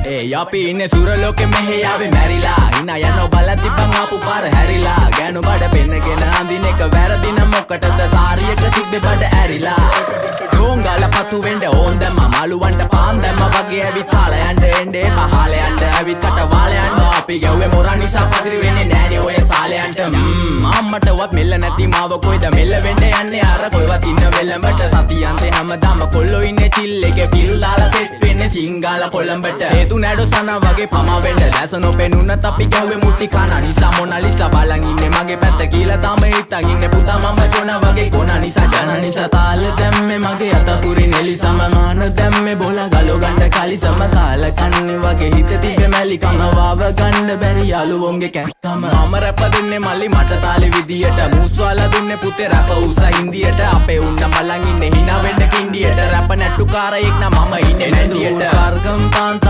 ඒ අපි ඉන්නේ සුරලෝකෙ මෙහෙ ආවේ මැරිලා හිනා යනවා බලන් තිබ්බන් ආපු පාර හැරිලා ගෑනු බඩ පෙන්නගෙන අඳින එක වැරදින මොකටද සාරියක තිබ්බේ බඩ ඇරිලා ඩෝංගල පතු වෙන්න ඕන් දැම්ම මාළුවන්ට පාන් දැම්ම වගේ ඇවිත් හාල යන්න එන්නේ පහල යන්න ඇවිත් අට වාල යන්න අපි ගැව්වේ මොරන් නිසා පදිරි වෙන්නේ නෑනේ ඔය සාලයන්ට අම්මටවත් මෙල්ල නැති මාව කොයිද මෙල්ල වෙන්න යන්නේ අර කොයිවත් ඉන්න වෙලඹට සතියන්තේ හැමදාම කොල්ලෝ ඉන්නේ චිල් එකේ පිල් දාලා සෙට් වෙන්නේ සිංගාල කොළඹට හේතු නැඩෝ සනා වගේ පමා වෙන්න දැස නොපෙනුනත් අපි ගැව්වේ මුට්ටි කන නිසා මොනාලිසා බලන් ඉන්නේ මගේ පැත්ත කියලා තාම හිටන් ඉන්නේ පුතා මම ජොන වගේ කොන නිසා ජන නිසා තාල දැම්මේ මගේ අතපුරි නෙලි සමමාන දැම්මේ බෝලා ගලෝ ගන්න කලි සම කාල කන්නේ වගේ හිත තිබ්බේ මැලි කම වාව ගන්න බැරි යාළුවෝන්ගේ කැක්කම මම රැප දෙන්නේ මල්ලි මට තාලේ විදියට මූස්වාලා දුන්නේ පුතේ රැප උස හින්දියට අපේ උන්න බලන් ඉන්නේ hina වෙන්න කින්ඩියට රැප නැට්ටුකාරයෙක් නම් මම ඉන්නේ නැදියට සර්ගම් තාන්තම්